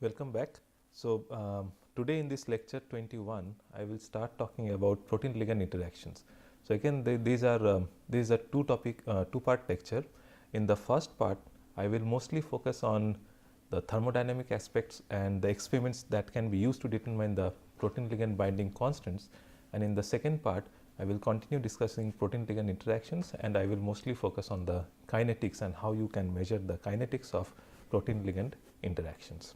Welcome back. Today in this lecture 21, I will start talking about protein-ligand interactions. So, again these are two-part lecture. In the first part, I will mostly focus on the thermodynamic aspects and the experiments that can be used to determine the protein-ligand binding constants, and in the second part, I will continue discussing protein-ligand interactions, and I will mostly focus on the kinetics and how you can measure the kinetics of protein-ligand interactions.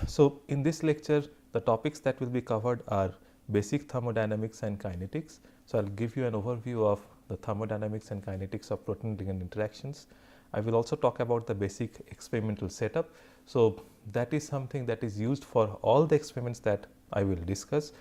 So, in this lecture, the topics that will be covered are basic thermodynamics and kinetics. So, I will give you an overview of the thermodynamics and kinetics of protein-ligand interactions. I will also talk about the basic experimental setup. So, that is something that is used for all the experiments that I will discuss.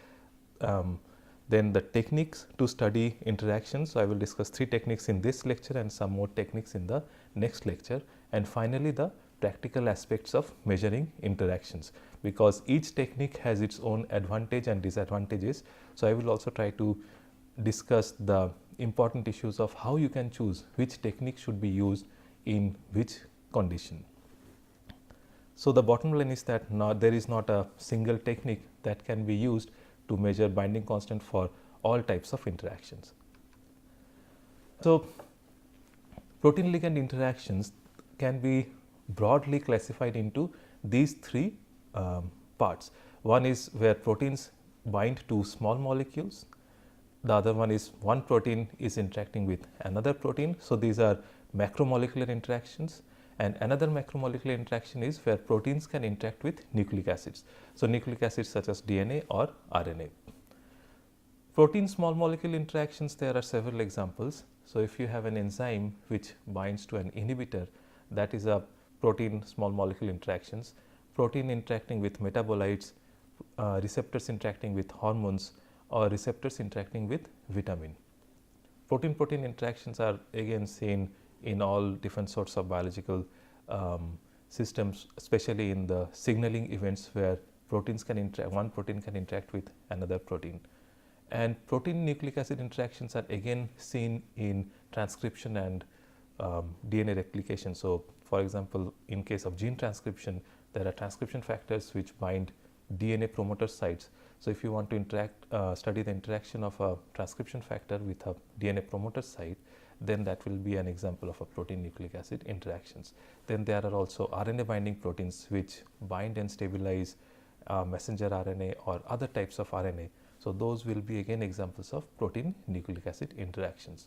Then the techniques to study interactions. So, I will discuss 3 techniques in this lecture and some more techniques in the next lecture, and finally, the practical aspects of measuring interactions, because each technique has its own advantage and disadvantages. So, I will also try to discuss the important issues of how you can choose which technique should be used in which condition. So, the bottom line is that there is not a single technique that can be used to measure binding constant for all types of interactions. So, protein ligand interactions can be broadly classified into these 3 parts. One is where proteins bind to small molecules, the other one is one protein is interacting with another protein. So, these are macromolecular interactions, and another macromolecular interaction is where proteins can interact with nucleic acids. So, nucleic acids such as DNA or RNA. Protein small molecule interactions, there are several examples. So, if you have an enzyme which binds to an inhibitor, that is a protein small molecule interactions. Protein interacting with metabolites, receptors interacting with hormones, or receptors interacting with vitamin. Protein-protein interactions are again seen in all different sorts of biological systems, especially in the signaling events where proteins can interact, one protein can interact with another protein. And protein nucleic acid interactions are again seen in transcription and DNA replication. So, for example, in case of gene transcription, there are transcription factors which bind DNA promoter sites. So, if you want to study the interaction of a transcription factor with a DNA promoter site, then that will be an example of a protein nucleic acid interactions. Then there are also RNA binding proteins which bind and stabilize messenger RNA or other types of RNA. So, those will be again examples of protein nucleic acid interactions.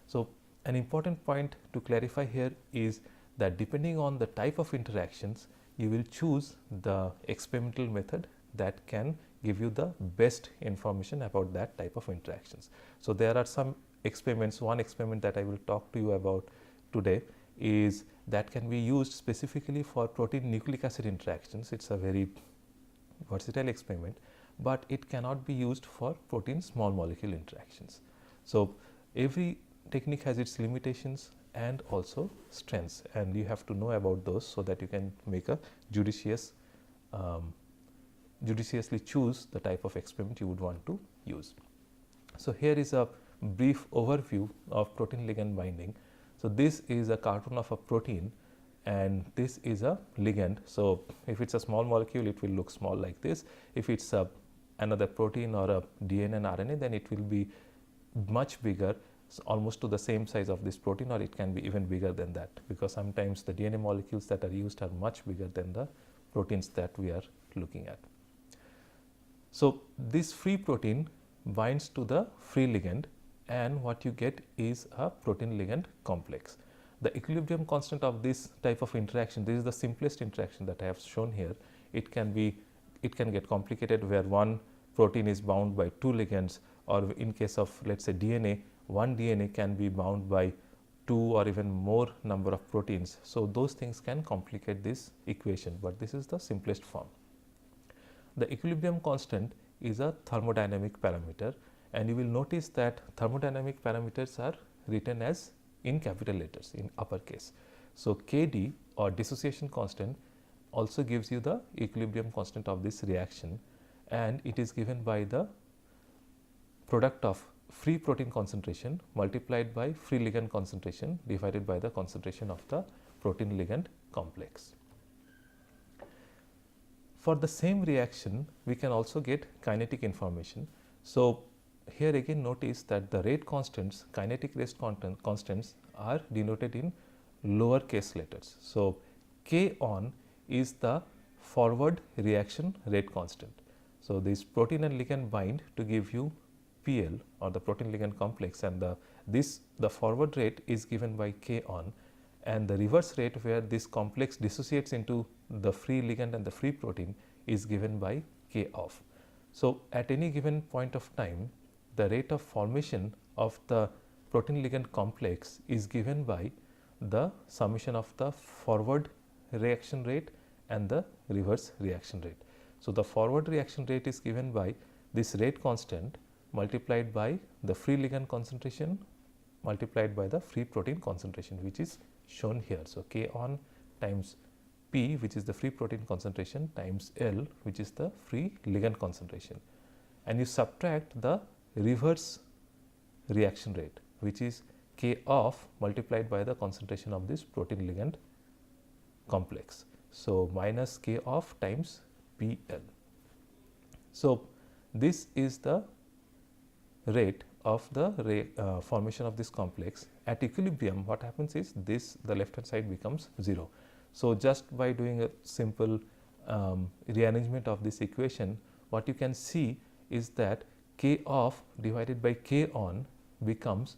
So, an important point to clarify here is that depending on the type of interactions, you will choose the experimental method that can give you the best information about that type of interactions. So, there are some experiments. One experiment that I will talk to you about today is that can be used specifically for protein nucleic acid interactions. It is a very versatile experiment, but it cannot be used for protein small molecule interactions. So, every technique has its limitations and also strengths, and you have to know about those so that you can make a judiciously choose the type of experiment you would want to use. So, here is a brief overview of protein ligand binding. So, this is a cartoon of a protein and this is a ligand. So, if it is a small molecule, it will look small like this. If it is another protein or a DNA and RNA, then it will be much bigger, almost to the same size of this protein, or it can be even bigger than that, because sometimes the DNA molecules that are used are much bigger than the proteins that we are looking at. So, this free protein binds to the free ligand, and what you get is a protein ligand complex. The equilibrium constant of this type of interaction, this is the simplest interaction that I have shown here. It can get complicated where one protein is bound by 2 ligands, or in case of let us say DNA, one DNA can be bound by 2 or even more number of proteins. So, those things can complicate this equation, but this is the simplest form. The equilibrium constant is a thermodynamic parameter, and you will notice that thermodynamic parameters are written as in capital letters in uppercase. So, Kd or dissociation constant also gives you the equilibrium constant of this reaction, and it is given by the product of free protein concentration multiplied by free ligand concentration divided by the concentration of the protein ligand complex. for the same reaction we can also get kinetic information. So, here again notice that the rate constants, kinetic rate constants are denoted in lower case letters. So, K on is the forward reaction rate constant. So, this protein and ligand bind to give you PL or the protein ligand complex, and the forward rate is given by K on, and the reverse rate where this complex dissociates into the free ligand and the free protein is given by K off. So, at any given point of time, the rate of formation of the protein ligand complex is given by the summation of the forward reaction rate and the reverse reaction rate. So, the forward reaction rate is given by this rate constant multiplied by the free ligand concentration multiplied by the free protein concentration, which is shown here. So, K on times P, which is the free protein concentration, times L, which is the free ligand concentration, and you subtract the reverse reaction rate, which is K off multiplied by the concentration of this protein ligand complex. So, minus K off times PL. So, this is the rate of the formation of this complex. At equilibrium, what happens is this, the left hand side becomes 0. So, just by doing a simple rearrangement of this equation, what you can see is that K off divided by K on becomes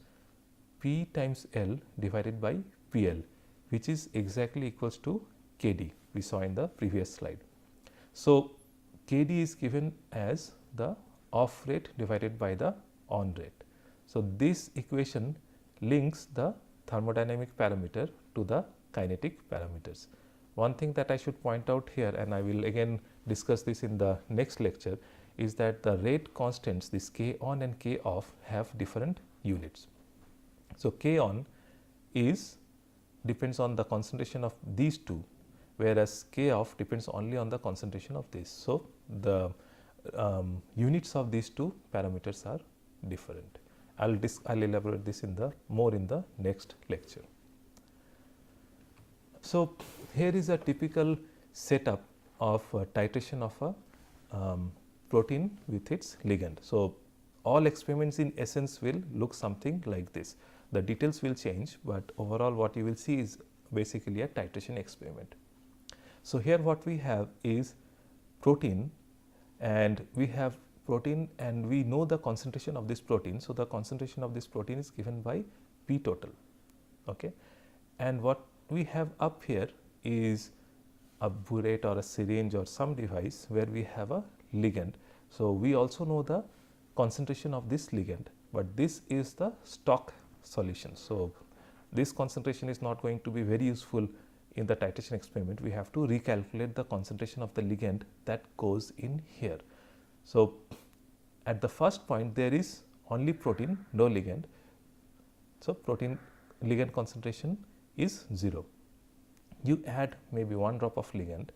P times L divided by PL, which is exactly equals to KD we saw in the previous slide. So, KD is given as the off rate divided by the on rate. So, this equation links the thermodynamic parameter to the kinetic parameters. One thing that I should point out here, and I will again discuss this in the next lecture, is that the rate constants, this K on and K off, have different units. So, K on depends on the concentration of these two, whereas K off depends only on the concentration of this. So, the units of these two parameters are different. I'll elaborate this more in the next lecture. So, here is a typical setup of titration of a protein with its ligand. So, all experiments in essence will look something like this. The details will change, but overall what you will see is basically a titration experiment. So, here what we have is protein, and we have protein and we know the concentration of this protein. So, the concentration of this protein is given by P total. Okay. And what we have up here is a burette or a syringe or some device where we have a ligand. So, we also know the concentration of this ligand, but this is the stock solution. So, this concentration is not going to be very useful in the titration experiment. We have to recalculate the concentration of the ligand that goes in here. So, at the first point there is only protein, no ligand. So, protein ligand concentration is 0. You add maybe 1 drop of ligand.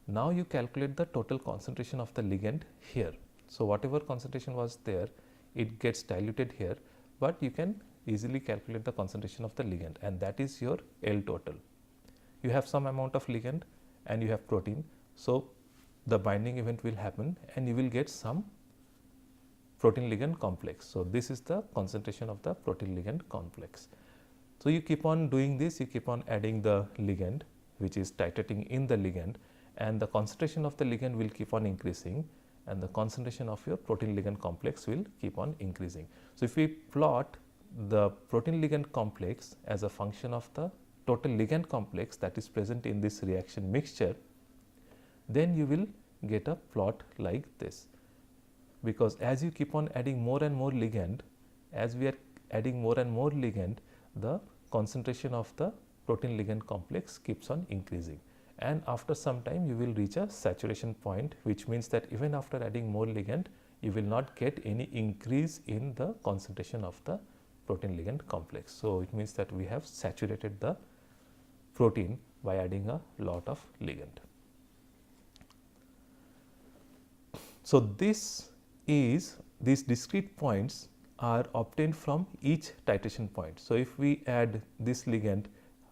Now, you calculate the total concentration of the ligand here. So, whatever concentration was there, it gets diluted here, but you can easily calculate the concentration of the ligand, and that is your L total. You have some amount of ligand and you have protein. So, the binding event will happen and you will get some protein ligand complex. So, this is the concentration of the protein ligand complex. So, you keep on doing this, you keep on adding the ligand, which is titrating in the ligand, and the concentration of the ligand will keep on increasing, and the concentration of your protein ligand complex will keep on increasing. So, if we plot the protein ligand complex as a function of the total ligand complex that is present in this reaction mixture, then you will get a plot like this, because as you keep on adding more and more ligand, as we are adding more and more ligand, the concentration of the protein ligand complex keeps on increasing, and after some time you will reach a saturation point, which means that even after adding more ligand, you will not get any increase in the concentration of the protein ligand complex. So, it means that we have saturated the protein by adding a lot of ligand. So, these discrete points are obtained from each titration point. So, if we add this ligand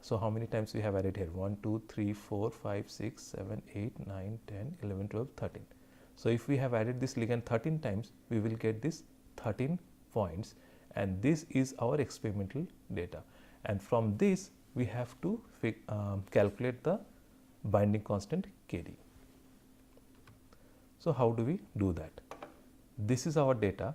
So, how many times we have added here? 1, 2, 3, 4, 5, 6, 7, 8, 9, 10, 11, 12, 13. So, if we have added this ligand 13 times, we will get this 13 points, and this is our experimental data. And from this, we have to calculate the binding constant Kd. So, how do we do that? This is our data.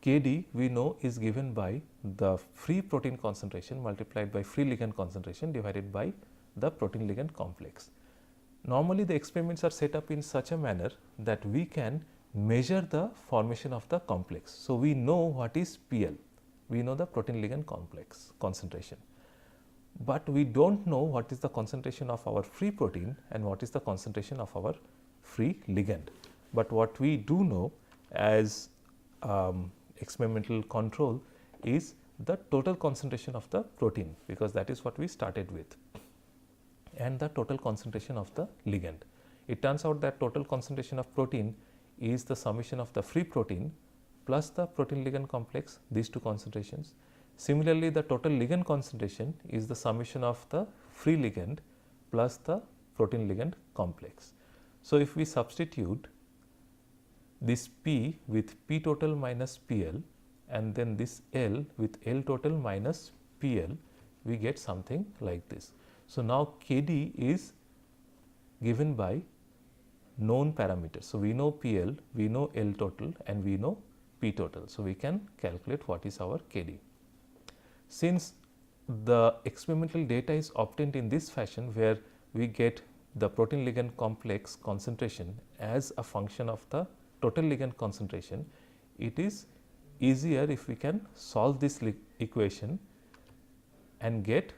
Kd we know is given by the free protein concentration multiplied by free ligand concentration divided by the protein ligand complex. Normally, the experiments are set up in such a manner that we can measure the formation of the complex. So, we know what is PL, we know the protein ligand complex concentration, but we do not know what is the concentration of our free protein and what is the concentration of our free ligand. But what we do know as experimental control is the total concentration of the protein, because that is what we started with, and the total concentration of the ligand. It turns out that total concentration of protein is the summation of the free protein plus the protein ligand complex, these two concentrations. Similarly, the total ligand concentration is the summation of the free ligand plus the protein ligand complex. So, if we substitute this P with P total minus PL and then this L with L total minus PL, we get something like this. So, now Kd is given by known parameters. So, we know PL, we know L total, and we know P total. So, we can calculate what is our Kd. Since the experimental data is obtained in this fashion, where we get the protein ligand complex concentration as a function of the total ligand concentration, it is easier if we can solve this equation and get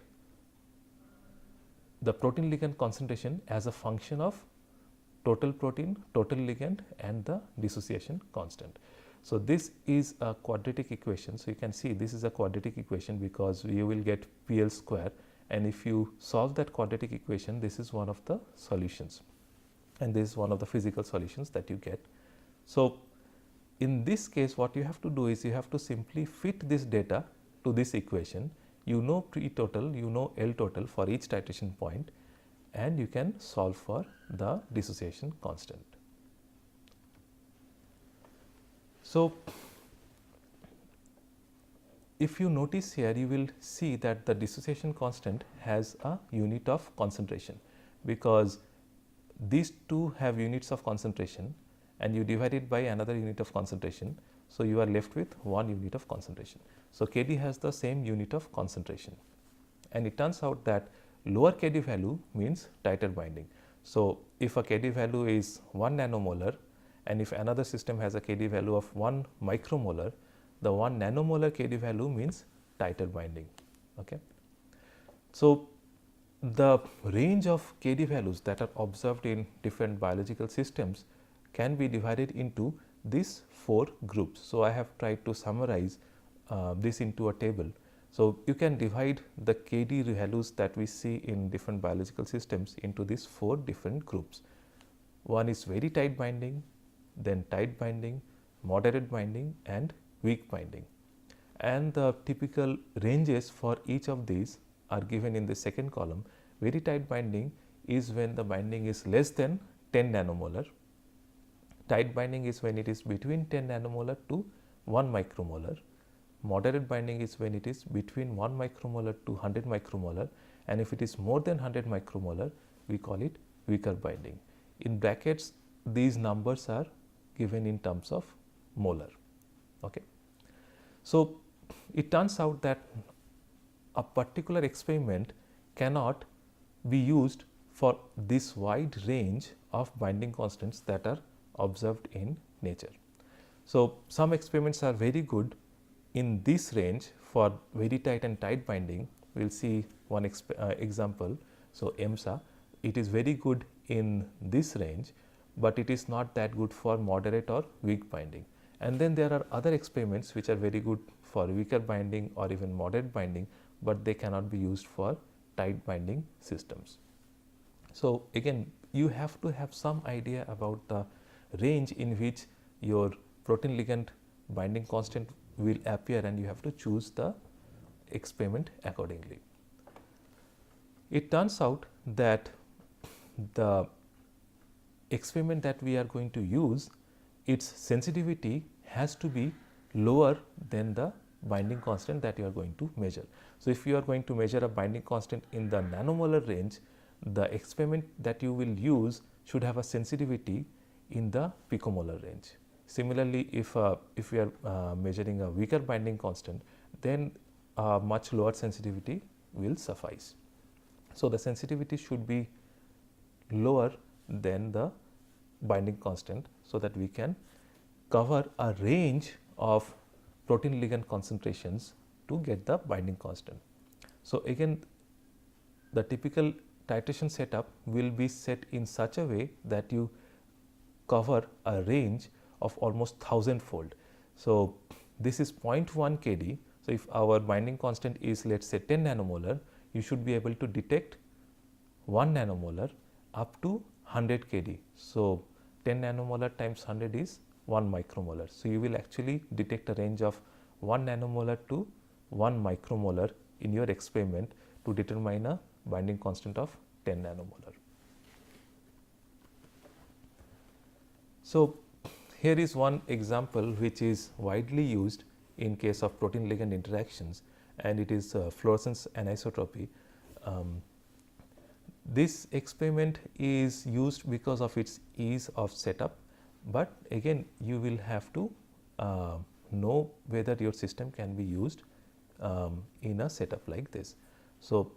the protein ligand concentration as a function of total protein, total ligand, and the dissociation constant. So, this is a quadratic equation. So, you can see this is a quadratic equation because you will get PL square, and if you solve that quadratic equation, this is one of the solutions, and this is one of the physical solutions that you get. So, in this case, what you have to do is you have to simply fit this data to this equation. You know P total, you know L total for each titration point, and you can solve for the dissociation constant. So, if you notice here, you will see that the dissociation constant has a unit of concentration, because these two have units of concentration and you divide it by another unit of concentration. So, you are left with one unit of concentration. So, Kd has the same unit of concentration, and it turns out that lower Kd value means tighter binding. So, if a Kd value is 1 nanomolar and if another system has a Kd value of 1 micromolar, the 1 nanomolar Kd value means tighter binding. Okay. So, the range of Kd values that are observed in different biological systems can be divided into these 4 groups. So, I have tried to summarize this into a table. So, you can divide the Kd values that we see in different biological systems into these 4 different groups. One is very tight binding, then tight binding, moderate binding, and weak binding. And the typical ranges for each of these are given in the second column. Very tight binding is when the binding is less than 10 nanomolar. Tight binding is when it is between 10 nanomolar to 1 micromolar. Moderate binding is when it is between 1 micromolar to 100 micromolar, and if it is more than 100 micromolar, we call it weaker binding. In brackets, these numbers are given in terms of molar. Okay. So, it turns out that a particular experiment cannot be used for this wide range of binding constants that are observed in nature. So, some experiments are very good in this range for very tight and tight binding. We will see one example. So, EMSA, it is very good in this range, but it is not that good for moderate or weak binding. And then there are other experiments which are very good for weaker binding or even moderate binding, but they cannot be used for tight binding systems. So, again, you have to have some idea about the range in which your protein ligand binding constant will appear, and you have to choose the experiment accordingly. It turns out that the experiment that we are going to use, its sensitivity has to be lower than the binding constant that you are going to measure. So, if you are going to measure a binding constant in the nanomolar range, the experiment that you will use should have a sensitivity in the picomolar range. Similarly, if we are measuring a weaker binding constant, then a much lower sensitivity will suffice. So, the sensitivity should be lower than the binding constant, so that we can cover a range of protein ligand concentrations to get the binding constant. So, again the typical titration setup will be set in such a way that you cover a range of almost 1000-fold. So, this is 0.1 kD. So, if our binding constant is, let us say 10 nanomolar, you should be able to detect 1 nanomolar up to 100 kD. So, 10 nanomolar times 100 is 1 micromolar. So, you will actually detect a range of 1 nanomolar to 1 micromolar in your experiment to determine a binding constant of 10 nanomolar. So, here is one example which is widely used in case of protein ligand interactions, and it is fluorescence anisotropy. This experiment is used because of its ease of setup, but again you will have to know whether your system can be used in a setup like this. So,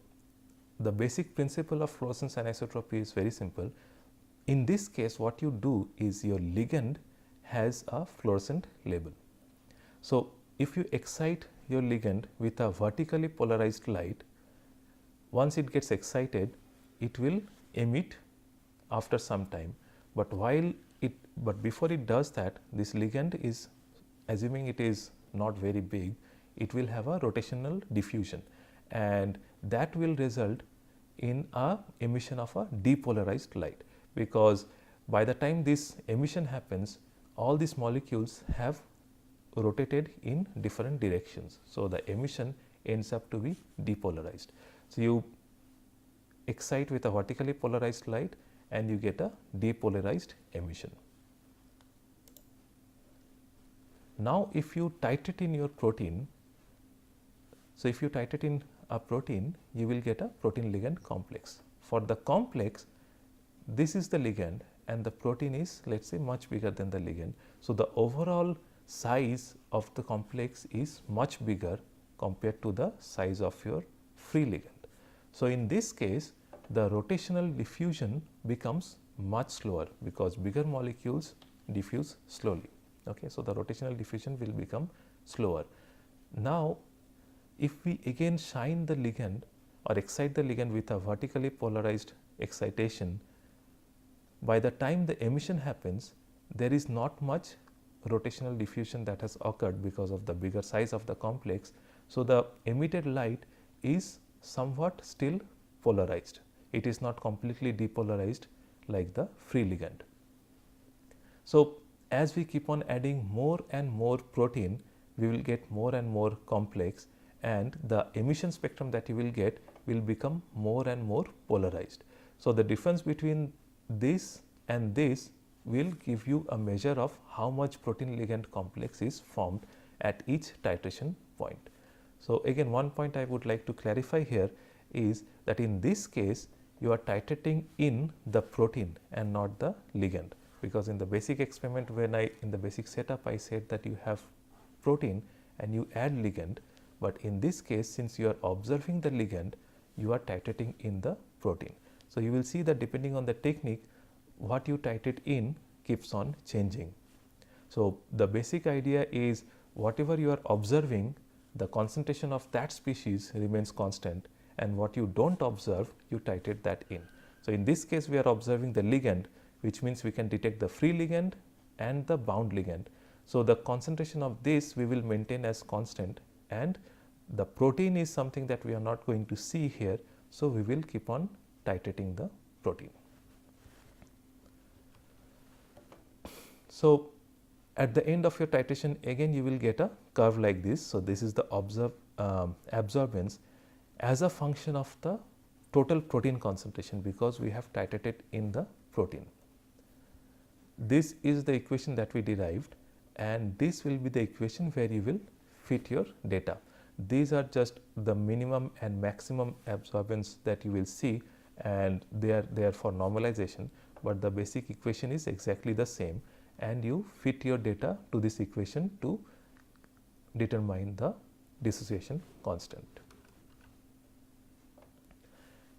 the basic principle of fluorescence anisotropy is very simple. In this case, what you do is your ligand has a fluorescent label. So, if you excite your ligand with a vertically polarized light, once it gets excited, it will emit after some time, but before it does that, this ligand is, assuming it is not very big, it will have a rotational diffusion, and that will result in a emission of a depolarized light, because by the time this emission happens, all these molecules have rotated in different directions. So, the emission ends up to be depolarized. So, you excite with a vertically polarized light and you get a depolarized emission. Now, if you titrate in your protein, so if you titrate in a protein, you will get a protein ligand complex. For the complex, this is the ligand and the protein is, let us say, much bigger than the ligand. So, the overall size of the complex is much bigger compared to the size of your free ligand. So, in this case, the rotational diffusion becomes much slower, because bigger molecules diffuse slowly. Okay. So, the rotational diffusion will become slower. Now, if we again shine the ligand or excite the ligand with a vertically polarized excitation, by the time the emission happens, there is not much rotational diffusion that has occurred because of the bigger size of the complex. So, the emitted light is somewhat still polarized. It is not completely depolarized like the free ligand. So, as we keep on adding more and more protein, we will get more and more complex, and the emission spectrum that you will get will become more and more polarized. So, the difference between this and this will give you a measure of how much protein ligand complex is formed at each titration point. So, again one point I would like to clarify here is that in this case you are titrating in the protein and not the ligand, because in the basic experiment, when in the basic setup I said that you have protein and you add ligand, but in this case, since you are observing the ligand, you are titrating in the protein. So, you will see that depending on the technique, what you titrate in keeps on changing. So, the basic idea is whatever you are observing, the concentration of that species remains constant, and what you do not observe, you titrate that in. So, in this case we are observing the ligand, which means we can detect the free ligand and the bound ligand. So, the concentration of this we will maintain as constant, and the protein is something that we are not going to see here. So, we will keep on titrating the protein. So, at the end of your titration, again you will get a curve like this. So, this is the absorbance as a function of the total protein concentration because we have titrated in the protein. This is the equation that we derived, and this will be the equation where you will fit your data. These are just the minimum and maximum absorbance that you will see, and they are there for normalization, but the basic equation is exactly the same, and you fit your data to this equation to determine the dissociation constant.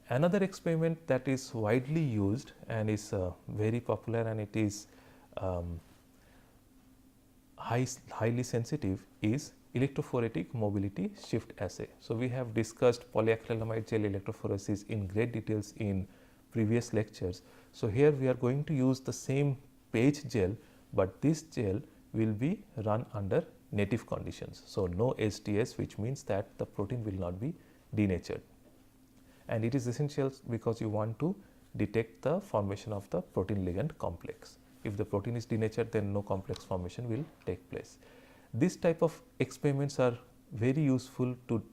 Another experiment that is widely used and is very popular, and it is highly sensitive, is electrophoretic mobility shift assay. So, we have discussed polyacrylamide gel electrophoresis in great details in previous lectures. So, here we are going to use the same page gel, but this gel will be run under native conditions. So, no SDS, which means that the protein will not be denatured, and it is essential because you want to detect the formation of the protein ligand complex. If the protein is denatured, then no complex formation will take place. This type of experiments are very useful to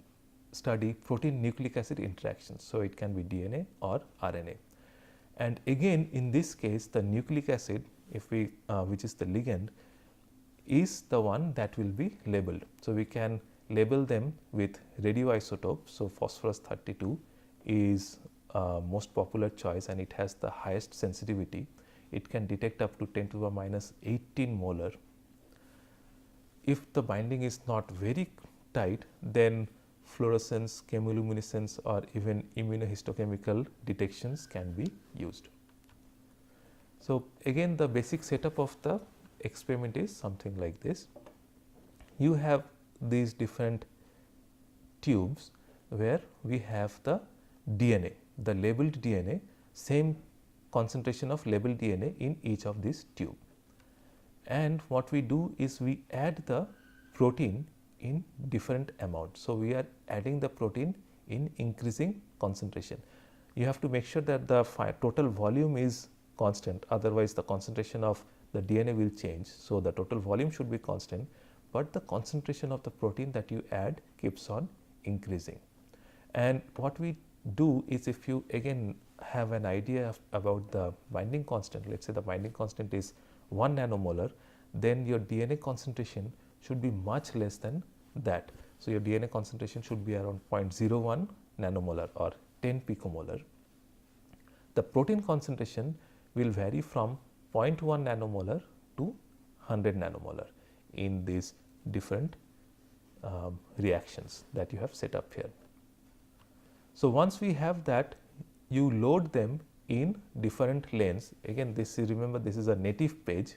study protein nucleic acid interactions. So, it can be DNA or RNA, and again in this case the nucleic acid, if we which is the ligand, is the one that will be labeled. So, we can label them with radioisotope. So, phosphorus 32 is most popular choice, and it has the highest sensitivity. It can detect up to 10 to the minus 18 molar. If the binding is not very tight, then fluorescence, chemiluminescence, or even immunohistochemical detections can be used. So, again the basic setup of the experiment is something like this. You have these different tubes where we have the DNA, the labeled DNA, same concentration of labeled DNA in each of these tube. And what we do is we add the protein in different amounts. So, we are adding the protein in increasing concentration. You have to make sure that the total volume is constant, otherwise the concentration of the DNA will change. So, the total volume should be constant, but the concentration of the protein that you add keeps on increasing. And what we do is, if you again have an idea about the binding constant, let us say the binding constant is 1 nanomolar, then your DNA concentration should be much less than that. So, your DNA concentration should be around 0.01 nanomolar or 10 picomolar. The protein concentration will vary from 0.1 nanomolar to 100 nanomolar in these different reactions that you have set up here. So, once we have that, you load them in different lanes. Again, this is, remember, this is a native page.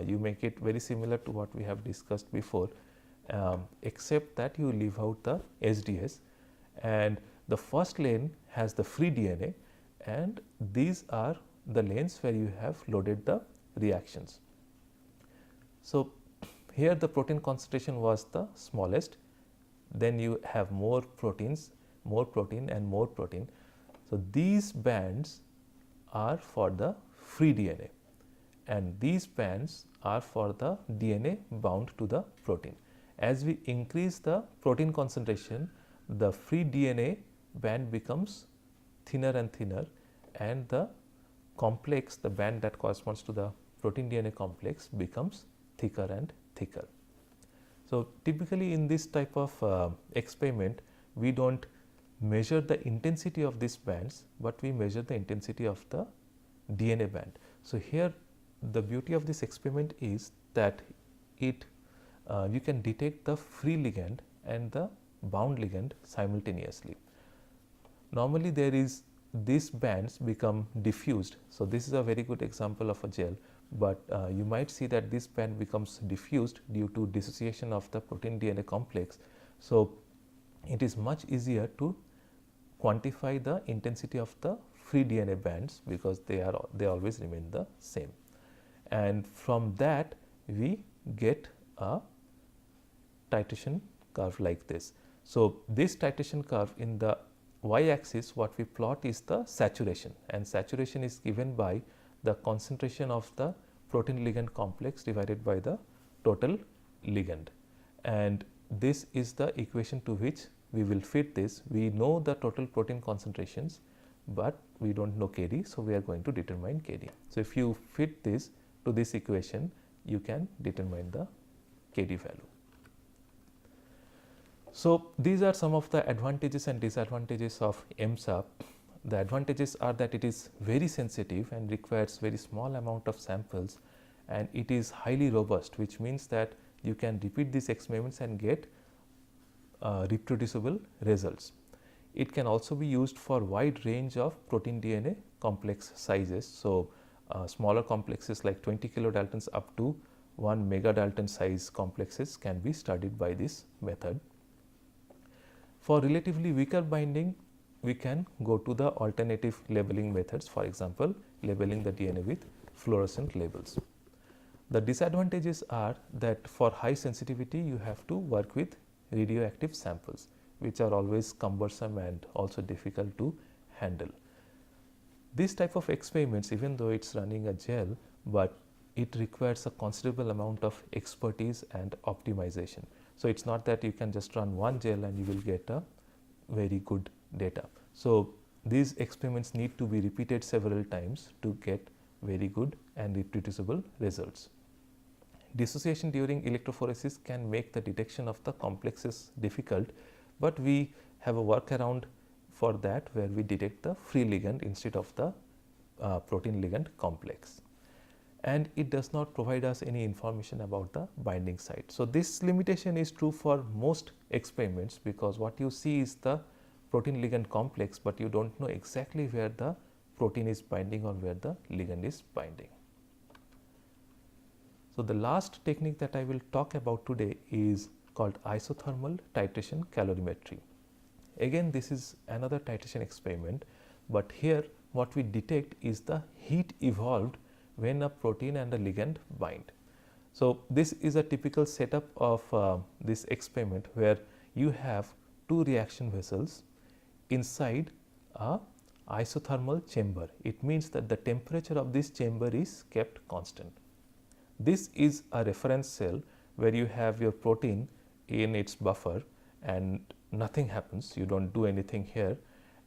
You make it very similar to what we have discussed before, except that you leave out the SDS, and the first lane has the free DNA, and these are the lanes where you have loaded the reactions. So, here the protein concentration was the smallest, then you have more proteins, more protein and more protein. So, these bands are for the free DNA, and these bands are for the DNA bound to the protein. As we increase the protein concentration, the free DNA band becomes thinner and thinner, and the complex, the band that corresponds to the protein DNA complex, becomes thicker and thicker. So, typically in this type of experiment, we do not measure the intensity of these bands, but we measure the intensity of the DNA band. So, here the beauty of this experiment is that it you can detect the free ligand and the bound ligand simultaneously. Normally there is these bands become diffused. So, this is a very good example of a gel, but you might see that this band becomes diffused due to dissociation of the protein DNA complex. So, it is much easier to quantify the intensity of the free DNA bands because they always remain the same, and from that we get a titration curve like this. So, this titration curve, in the y axis what we plot is the saturation, and saturation is given by the concentration of the protein ligand complex divided by the total ligand, and this is the equation to which we will fit this. We know the total protein concentrations, but we do not know Kd. So, we are going to determine Kd. So, if you fit this to this equation, you can determine the Kd value. So, these are some of the advantages and disadvantages of MSAP. The advantages are that it is very sensitive and requires very small amount of samples, and it is highly robust, which means that you can repeat these experiments and get reproducible results. It can also be used for wide range of protein DNA complex sizes. So, smaller complexes like 20 kilodaltons up to 1 megadalton size complexes can be studied by this method. For relatively weaker binding, we can go to the alternative labeling methods, for example, labeling the DNA with fluorescent labels. The disadvantages are that for high sensitivity, you have to work with radioactive samples, which are always cumbersome and also difficult to handle. This type of experiments, even though it is running a gel, but it requires a considerable amount of expertise and optimization. So, it is not that you can just run one gel and you will get a very good data. So, these experiments need to be repeated several times to get very good and reproducible results. Dissociation during electrophoresis can make the detection of the complexes difficult, but we have a workaround for that, where we detect the free ligand instead of the protein ligand complex. And it does not provide us any information about the binding site. So, this limitation is true for most experiments, because what you see is the protein ligand complex, but you do not know exactly where the protein is binding or where the ligand is binding. So, the last technique that I will talk about today is called isothermal titration calorimetry. Again, this is another titration experiment, but here what we detect is the heat evolved when a protein and a ligand bind. So, this is a typical setup of this experiment, where you have two reaction vessels inside a isothermal chamber. It means that the temperature of this chamber is kept constant. This is a reference cell where you have your protein in its buffer and nothing happens, you do not do anything here,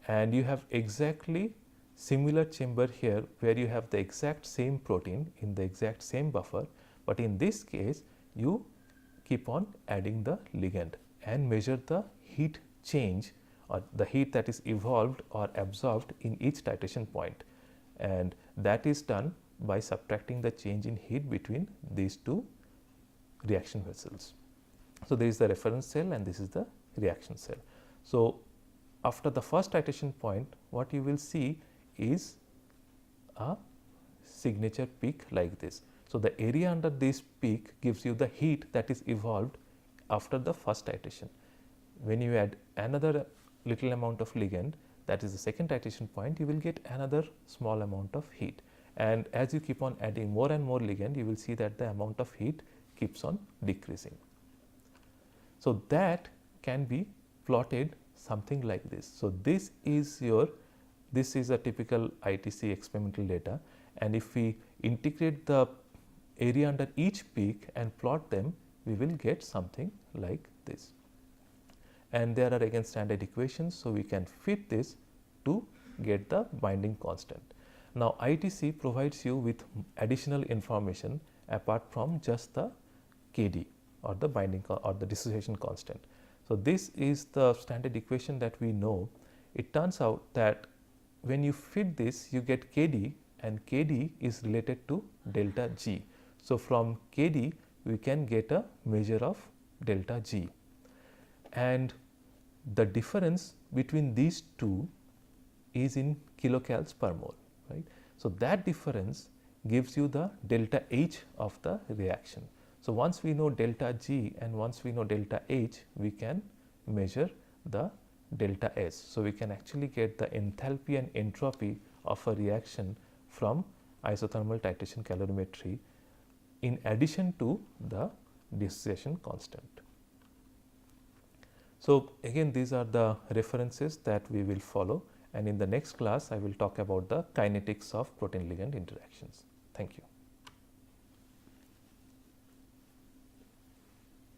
and you have exactly similar chamber here where you have the exact same protein in the exact same buffer, but in this case you keep on adding the ligand and measure the heat change, or the heat that is evolved or absorbed in each titration point, and that is done by subtracting the change in heat between these two reaction vessels. So, there is the reference cell and this is the reaction cell. So, after the first titration point, what you will see is a signature peak like this. So, the area under this peak gives you the heat that is evolved after the first titration. When you add another little amount of ligand, that is the second titration point, you will get another small amount of heat, and as you keep on adding more and more ligand, you will see that the amount of heat keeps on decreasing. So, that can be plotted something like this. So, this is a typical ITC experimental data, and if we integrate the area under each peak and plot them, we will get something like this. And there are again standard equations, so we can fit this to get the binding constant. Now, ITC provides you with additional information apart from just the Kd, or the binding or the dissociation constant. So, this is the standard equation that we know. It turns out that when you fit this, you get Kd, and Kd is related to delta G. So, from Kd we can get a measure of delta G, and the difference between these two is in kilocals per mole, right. So, that difference gives you the delta H of the reaction. So, once we know delta G and once we know delta H, we can measure the delta S. So, we can actually get the enthalpy and entropy of a reaction from isothermal titration calorimetry, in addition to the dissociation constant. So, again these are the references that we will follow, and in the next class I will talk about the kinetics of protein ligand interactions. Thank you.